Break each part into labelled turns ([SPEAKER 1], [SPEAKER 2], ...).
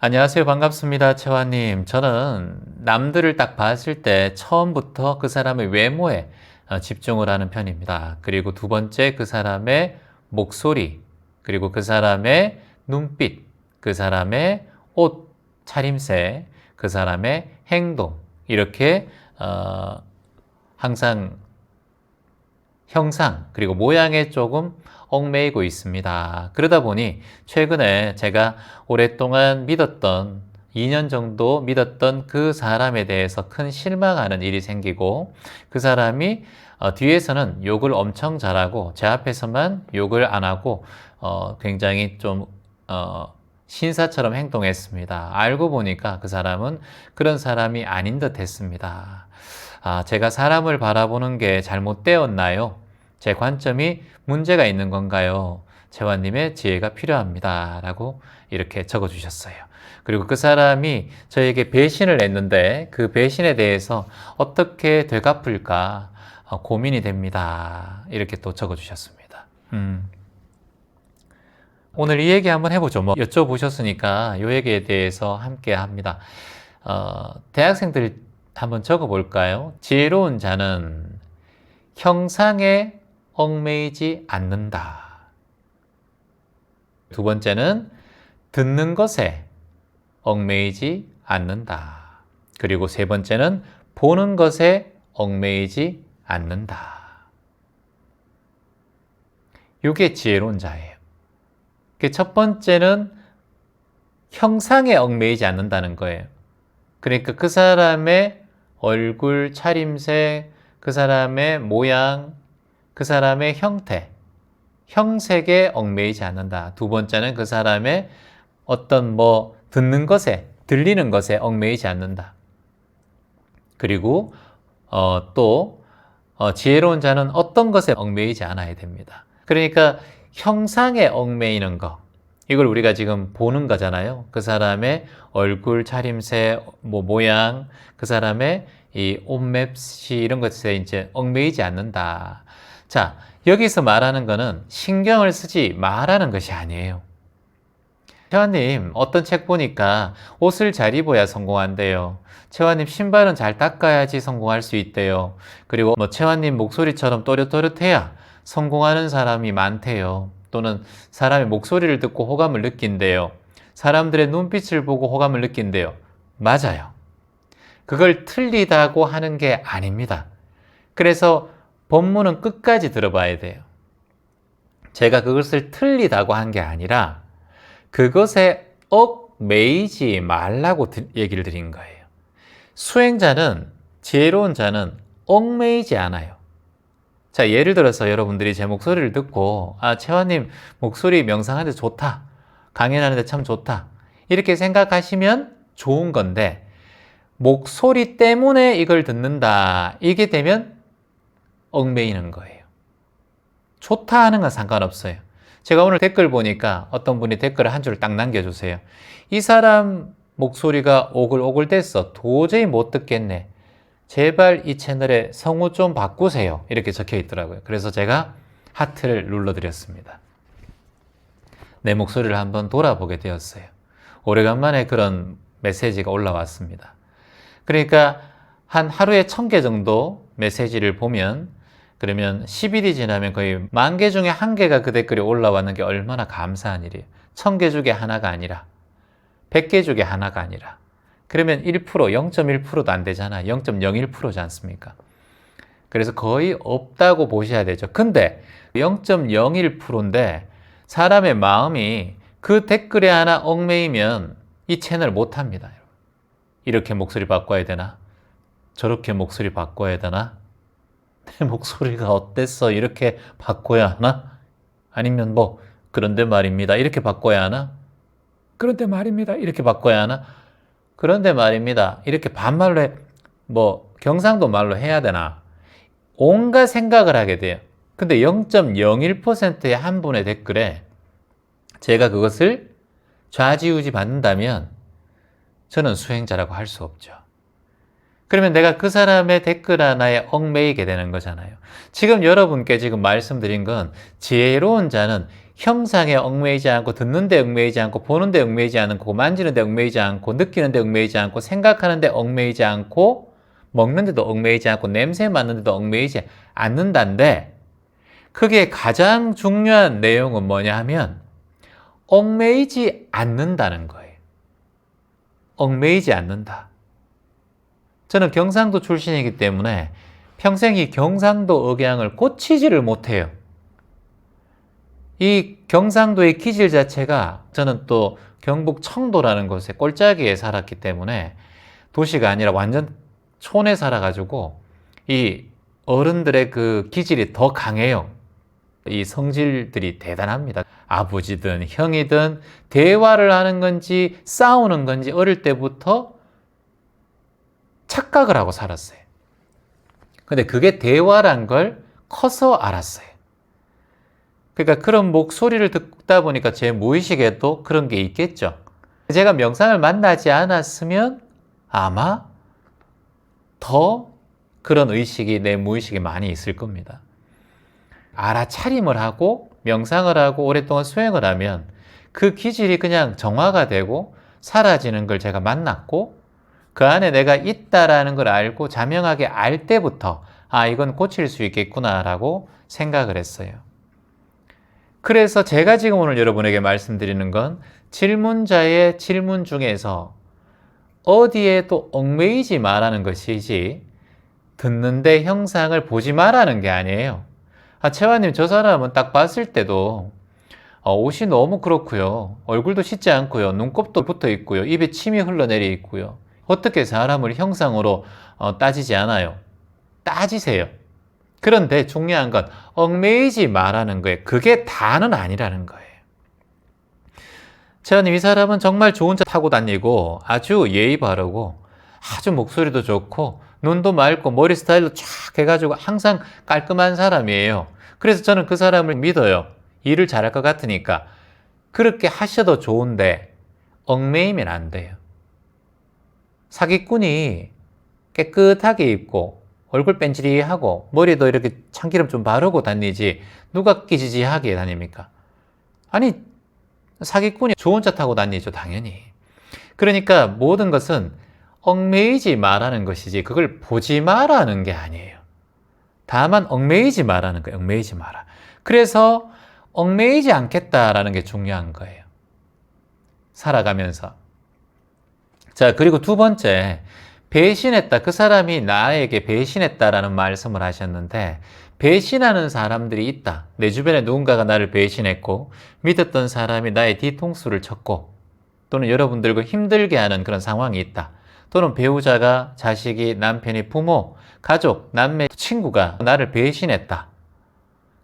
[SPEAKER 1] 안녕하세요. 반갑습니다. 채화님. 저는 남들을 딱 봤을 때 처음부터 그 사람의 외모에 집중을 하는 편입니다. 그리고 두 번째 그 사람의 목소리, 그리고 그 사람의 눈빛, 그 사람의 옷, 차림새, 그 사람의 행동, 이렇게 항상 형상, 그리고 모양에 조금 얽매이고 있습니다. 그러다 보니 최근에 제가 오랫동안 믿었던 2년 정도 믿었던 그 사람에 대해서 큰 실망하는 일이 생기고, 그 사람이 뒤에서는 욕을 엄청 잘하고 제 앞에서만 욕을 안 하고 굉장히 좀 신사처럼 행동했습니다. 알고 보니까 그 사람은 그런 사람이 아닌 듯 했습니다. 제가 사람을 바라보는 게 잘못되었나요? 제 관점이 문제가 있는 건가요? 재환님의 지혜가 필요합니다. 라고 이렇게 적어주셨어요. 그리고 그 사람이 저에게 배신을 했는데 그 배신에 대해서 어떻게 되갚을까 고민이 됩니다. 이렇게 또 적어주셨습니다. 오늘 이 얘기 한번 해보죠. 뭐 여쭤보셨으니까 이 얘기에 대해서 함께 합니다. 대학생들 한번 적어볼까요? 지혜로운 자는 형상에 얽매이지 않는다. 두 번째는 듣는 것에 얽매이지 않는다. 그리고 세 번째는 보는 것에 얽매이지 않는다. 이게 지혜로운 자예요. 첫 번째는 형상에 얽매이지 않는다는 거예요. 그러니까 그 사람의 얼굴 차림새, 그 사람의 모양, 그 사람의 형태, 형색에 얽매이지 않는다. 두 번째는 그 사람의 어떤 듣는 것에, 들리는 것에 얽매이지 않는다. 그리고 또 지혜로운 자는 어떤 것에 얽매이지 않아야 됩니다. 그러니까 형상에 얽매이는 거, 이걸 우리가 지금 보는 거잖아요. 그 사람의 얼굴 차림새, 모양, 그 사람의 이 옷맵시 이런 것에 이제 얽매이지 않는다. 자, 여기서 말하는 거는 신경을 쓰지 말라는 것이 아니에요. 채화님, 어떤 책 보니까 옷을 잘 입어야 성공한대요. 채화님, 신발은 잘 닦아야지 성공할 수 있대요. 그리고 채화님 목소리처럼 또렷또렷해야 성공하는 사람이 많대요. 또는 사람의 목소리를 듣고 호감을 느낀대요. 사람들의 눈빛을 보고 호감을 느낀대요. 맞아요. 그걸 틀리다고 하는 게 아닙니다. 그래서 본문은 끝까지 들어봐야 돼요. 제가 그것을 틀리다고 한 게 아니라 그것에 얽매이지 말라고 얘기를 드린 거예요. 수행자는, 지혜로운 자는 얽매이지 않아요. 자, 예를 들어서 여러분들이 제 목소리를 듣고 채화님 목소리 명상하는데 좋다, 강연하는데 참 좋다, 이렇게 생각하시면 좋은 건데, 목소리 때문에 이걸 듣는다, 이게 되면 얽매이는 거예요. 좋다 하는 건 상관없어요. 제가 오늘 댓글 보니까 어떤 분이 댓글을 한 줄 딱 남겨주세요. 이 사람 목소리가 오글오글 됐어. 도저히 못 듣겠네. 제발 이 채널에 성우 좀 바꾸세요. 이렇게 적혀 있더라고요. 그래서 제가 하트를 눌러드렸습니다. 내 목소리를 한번 돌아보게 되었어요. 오래간만에 그런 메시지가 올라왔습니다. 그러니까 한 하루에 1000개 정도 메시지를 보면, 그러면 10일이 지나면 거의 10,000개 중에 1개가 그 댓글이 올라왔는 게 얼마나 감사한 일이에요. 1000개 중에 하나가 아니라, 100개 중에 하나가 아니라. 그러면 1%, 0.1%도 안 되잖아. 0.01%지 않습니까? 그래서 거의 없다고 보셔야 되죠. 근데 0.01%인데 사람의 마음이 그 댓글에 하나 얽매이면 이 채널 못합니다. 이렇게 목소리 바꿔야 되나? 저렇게 목소리 바꿔야 되나? 내 목소리가 어땠어? 이렇게 바꿔야 하나? 아니면 그런데 말입니다. 이렇게 바꿔야 하나? 그런데 말입니다. 이렇게 바꿔야 하나? 그런데 말입니다. 이렇게 반말로 경상도 말로 해야 되나? 온갖 생각을 하게 돼요. 근데 0.01%의 한 분의 댓글에 제가 그것을 좌지우지 받는다면 저는 수행자라고 할 수 없죠. 그러면 내가 그 사람의 댓글 하나에 얽매이게 되는 거잖아요. 지금 여러분께 지금 말씀드린 건, 지혜로운 자는 형상에 얽매이지 않고, 듣는 데 얽매이지 않고, 보는 데 얽매이지 않고, 만지는 데 얽매이지 않고, 느끼는 데 얽매이지 않고, 생각하는 데 얽매이지 않고, 먹는 데도 얽매이지 않고, 냄새 맡는 데도 얽매이지 않는다는데, 그게 가장 중요한 내용은 뭐냐 하면 얽매이지 않는다는 거예요. 얽매이지 않는다. 저는 경상도 출신이기 때문에 평생 이 경상도 억양을 고치지를 못해요. 이 경상도의 기질 자체가, 저는 또 경북 청도라는 곳에 꼴짜기에 살았기 때문에 도시가 아니라 완전 촌에 살아가지고 이 어른들의 그 기질이 더 강해요. 이 성질들이 대단합니다. 아버지든 형이든 대화를 하는 건지 싸우는 건지 어릴 때부터 착각을 하고 살았어요. 근데 그게 대화란 걸 커서 알았어요. 그러니까 그런 목소리를 듣다 보니까 제 무의식에도 그런 게 있겠죠. 제가 명상을 만나지 않았으면 아마 더 그런 의식이 내 무의식에 많이 있을 겁니다. 알아차림을 하고 명상을 하고 오랫동안 수행을 하면 그 기질이 그냥 정화가 되고 사라지는 걸 제가 만났고, 그 안에 내가 있다라는 걸 알고 자명하게 알 때부터 이건 고칠 수 있겠구나 라고 생각을 했어요. 그래서 제가 지금 오늘 여러분에게 말씀드리는 건 질문자의 질문 중에서 어디에도 얽매이지 말라는 것이지, 듣는데 형상을 보지 말라는 게 아니에요. 채화님, 저 사람은 딱 봤을 때도 옷이 너무 그렇고요, 얼굴도 씻지 않고요, 눈곱도 붙어 있고요, 입에 침이 흘러내려 있고요. 어떻게 사람을 형상으로 따지지 않아요? 따지세요. 그런데 중요한 건 얽매이지 말라는 거예요. 그게 다는 아니라는 거예요. 채화님, 이 사람은 정말 좋은 차 타고 다니고 아주 예의 바르고 아주 목소리도 좋고 눈도 맑고 머리 스타일도 쫙 해가지고 항상 깔끔한 사람이에요. 그래서 저는 그 사람을 믿어요. 일을 잘할 것 같으니까. 그렇게 하셔도 좋은데 얽매이면 안 돼요. 사기꾼이 깨끗하게 입고 얼굴 뺀질이하고 머리도 이렇게 참기름 좀 바르고 다니지 누가 끼지지하게 다닙니까? 아니, 사기꾼이 좋은 차 타고 다니죠, 당연히. 그러니까 모든 것은 얽매이지 말라는 것이지 그걸 보지 말라는 게 아니에요. 다만 얽매이지 말라는 거예요. 얽매이지 마라. 그래서 얽매이지 않겠다라는 게 중요한 거예요. 살아가면서. 자, 그리고 두 번째, 배신했다. 그 사람이 나에게 배신했다라는 말씀을 하셨는데, 배신하는 사람들이 있다. 내 주변에 누군가가 나를 배신했고, 믿었던 사람이 나의 뒤통수를 쳤고, 또는 여러분들과 힘들게 하는 그런 상황이 있다. 또는 배우자가, 자식이, 남편이, 부모, 가족, 남매, 친구가 나를 배신했다.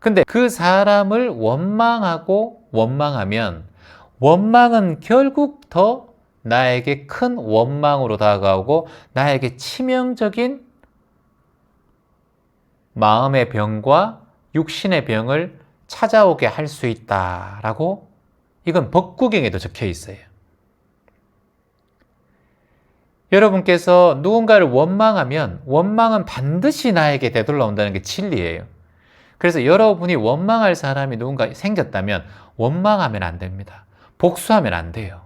[SPEAKER 1] 근데 그 사람을 원망하고 원망하면 원망은 결국 더 나에게 큰 원망으로 다가오고 나에게 치명적인 마음의 병과 육신의 병을 찾아오게 할 수 있다라고, 이건 법구경에도 적혀 있어요. 여러분께서 누군가를 원망하면 원망은 반드시 나에게 되돌아온다는 게 진리예요. 그래서 여러분이 원망할 사람이 누군가 생겼다면 원망하면 안 됩니다. 복수하면 안 돼요.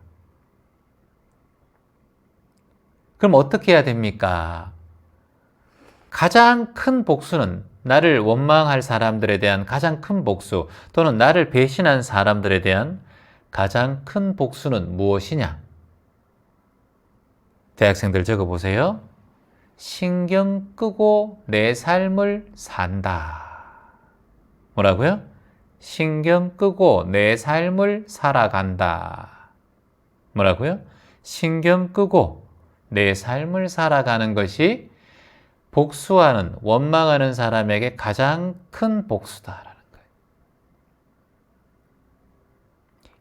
[SPEAKER 1] 그럼 어떻게 해야 됩니까? 가장 큰 복수는, 나를 원망할 사람들에 대한 가장 큰 복수, 또는 나를 배신한 사람들에 대한 가장 큰 복수는 무엇이냐? 대학생들 적어보세요. 신경 끄고 내 삶을 산다. 뭐라고요? 신경 끄고 내 삶을 살아간다. 뭐라고요? 신경 끄고 내 삶을 살아가는 것이 복수하는, 원망하는 사람에게 가장 큰 복수다라는 거예요.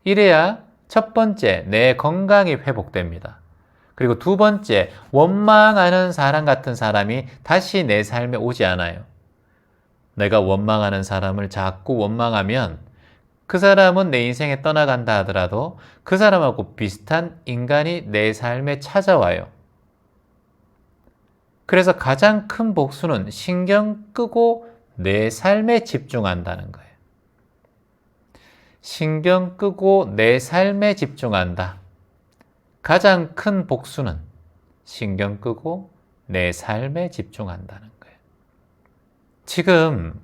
[SPEAKER 1] 이래야 첫 번째, 내 건강이 회복됩니다. 그리고 두 번째, 원망하는 사람 같은 사람이 다시 내 삶에 오지 않아요. 내가 원망하는 사람을 자꾸 원망하면 그 사람은 내 인생에 떠나간다 하더라도 그 사람하고 비슷한 인간이 내 삶에 찾아와요. 그래서 가장 큰 복수는 신경 끄고 내 삶에 집중한다는 거예요. 신경 끄고 내 삶에 집중한다. 가장 큰 복수는 신경 끄고 내 삶에 집중한다는 거예요. 지금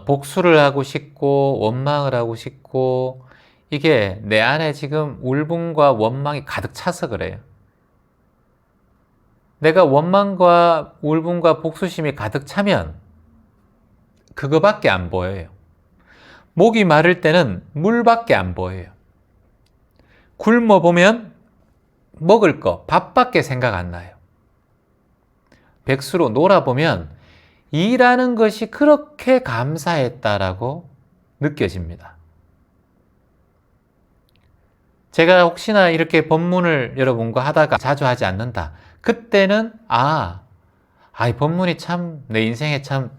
[SPEAKER 1] 복수를 하고 싶고 원망을 하고 싶고 이게 내 안에 지금 울분과 원망이 가득 차서 그래요. 내가 원망과 울분과 복수심이 가득 차면 그거밖에 안 보여요. 목이 마를 때는 물밖에 안 보여요. 굶어보면 먹을 거, 밥밖에 생각 안 나요. 백수로 놀아보면 일하는 것이 그렇게 감사했다라고 느껴집니다. 제가 혹시나 이렇게 법문을 여러분과 하다가 자주 하지 않는다. 그때는 이 법문이 참 내 인생에 참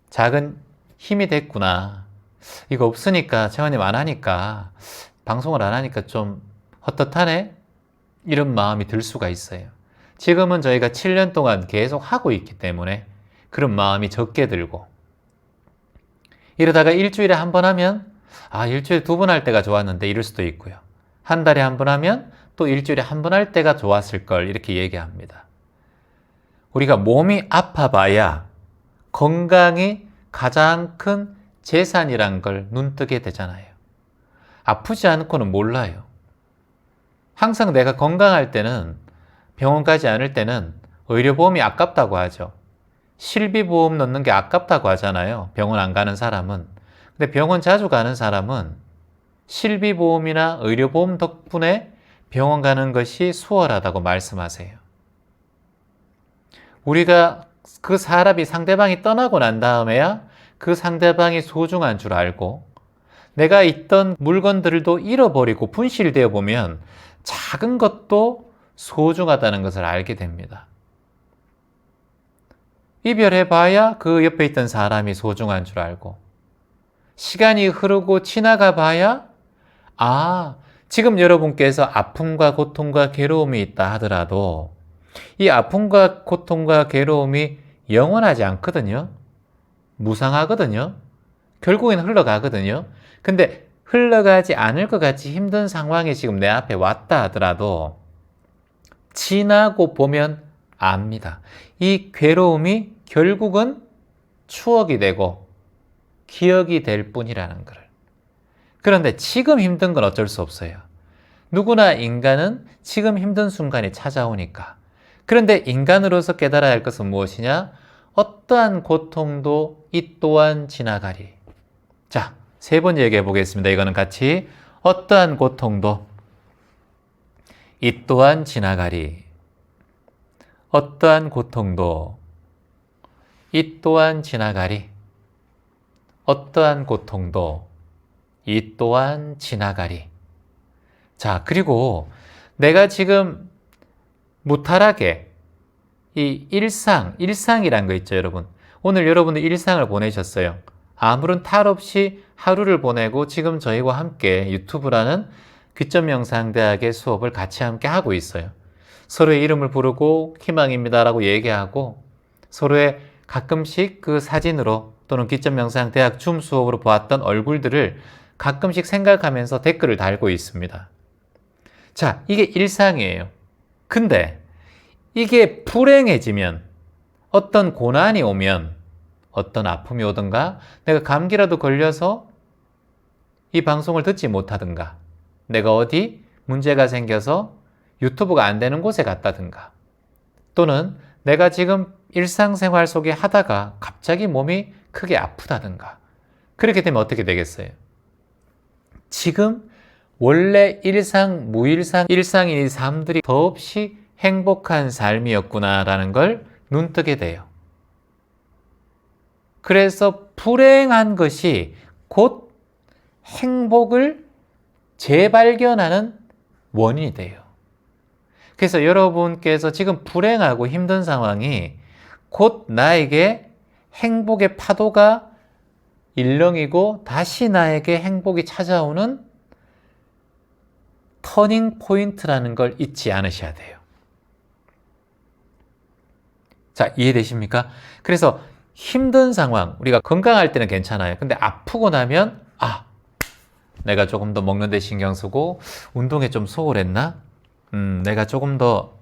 [SPEAKER 1] 작은 힘이 됐구나. 이거 없으니까 채원님 안 하니까 방송을 안 하니까 좀 헛헛하네? 이런 마음이 들 수가 있어요. 지금은 저희가 7년 동안 계속 하고 있기 때문에 그런 마음이 적게 들고 이러다가 일주일에 한 번 하면 일주일에 2번 할 때가 좋았는데 이럴 수도 있고요. 한 달에 한 번 하면 또 일주일에 한 번 할 때가 좋았을 걸 이렇게 얘기합니다. 우리가 몸이 아파봐야 건강이 가장 큰 재산이란 걸 눈뜨게 되잖아요. 아프지 않고는 몰라요. 항상 내가 건강할 때는 병원 가지 않을 때는 의료보험이 아깝다고 하죠. 실비보험 넣는 게 아깝다고 하잖아요. 병원 안 가는 사람은. 근데 병원 자주 가는 사람은 실비보험이나 의료보험 덕분에 병원 가는 것이 수월하다고 말씀하세요. 우리가 그 사람이 상대방이 떠나고 난 다음에야 그 상대방이 소중한 줄 알고 내가 있던 물건들도 잃어버리고 분실되어 보면 작은 것도 소중하다는 것을 알게 됩니다. 이별해봐야 그 옆에 있던 사람이 소중한 줄 알고 시간이 흐르고 지나가 봐야 지금 여러분께서 아픔과 고통과 괴로움이 있다 하더라도 이 아픔과 고통과 괴로움이 영원하지 않거든요. 무상하거든요. 결국엔 흘러가거든요. 근데 흘러가지 않을 것 같이 힘든 상황이 지금 내 앞에 왔다 하더라도 지나고 보면 압니다. 이 괴로움이 결국은 추억이 되고 기억이 될 뿐이라는 것을. 그런데 지금 힘든 건 어쩔 수 없어요. 누구나 인간은 지금 힘든 순간이 찾아오니까. 그런데 인간으로서 깨달아야 할 것은 무엇이냐? 어떠한 고통도 이 또한 지나가리. 자, 3번 얘기해 보겠습니다. 이거는 같이. 어떠한 고통도 이 또한 지나가리. 어떠한 고통도 이 또한 지나가리. 어떠한 고통도 이 또한 지나가리. 자, 그리고 내가 지금 무탈하게 이 일상이란 거 있죠, 여러분. 오늘 여러분들 일상을 보내셨어요. 아무런 탈 없이 하루를 보내고 지금 저희와 함께 유튜브라는 귀점명상대학의 수업을 같이 함께 하고 있어요. 서로의 이름을 부르고 희망입니다라고 얘기하고 서로의 가끔씩 그 사진으로 또는 귀점명상대학 줌 수업으로 보았던 얼굴들을 가끔씩 생각하면서 댓글을 달고 있습니다. 자, 이게 일상이에요. 근데 이게 불행해지면 어떤 고난이 오면 어떤 아픔이 오든가 내가 감기라도 걸려서 이 방송을 듣지 못하든가 내가 어디 문제가 생겨서 유튜브가 안 되는 곳에 갔다든가 또는 내가 지금 일상생활 속에 하다가 갑자기 몸이 크게 아프다든가 그렇게 되면 어떻게 되겠어요? 지금 원래 일상인 이 삶들이 더없이 행복한 삶이었구나라는 걸 눈뜨게 돼요. 그래서 불행한 것이 곧 행복을 재발견하는 원인이 돼요. 그래서 여러분께서 지금 불행하고 힘든 상황이 곧 나에게 행복의 파도가 일렁이고 다시 나에게 행복이 찾아오는 터닝 포인트라는 걸 잊지 않으셔야 돼요. 자, 이해되십니까? 그래서 힘든 상황, 우리가 건강할 때는 괜찮아요. 근데 아프고 나면 내가 조금 더 먹는 데 신경 쓰고 운동에 좀 소홀했나? 내가 조금 더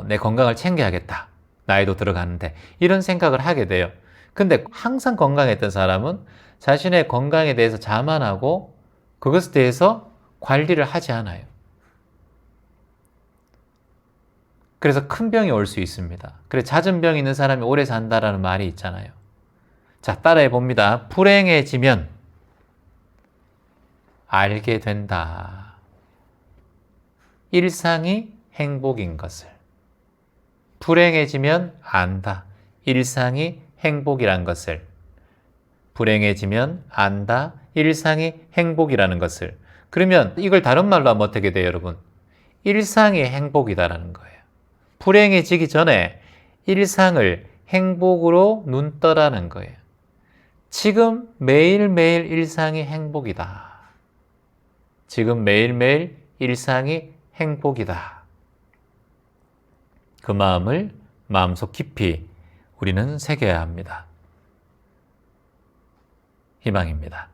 [SPEAKER 1] 내 건강을 챙겨야겠다. 나이도 들어가는데 이런 생각을 하게 돼요. 근데 항상 건강했던 사람은 자신의 건강에 대해서 자만하고 그것에 대해서 관리를 하지 않아요. 그래서 큰 병이 올 수 있습니다. 그래서 잦은 병이 있는 사람이 오래 산다라는 말이 있잖아요. 자, 따라해 봅니다. 불행해지면 알게 된다. 일상이 행복인 것을. 불행해지면 안다. 일상이 행복이란 것을. 불행해지면 안다. 일상이 행복이라는 것을. 그러면 이걸 다른 말로 하면 어떻게 돼요, 여러분? 일상이 행복이다라는 거예요. 불행해지기 전에 일상을 행복으로 눈 떠라는 거예요. 지금 매일매일 일상이 행복이다. 지금 매일매일 일상이 행복이다. 그 마음을 마음속 깊이 우리는 새겨야 합니다. 희망입니다.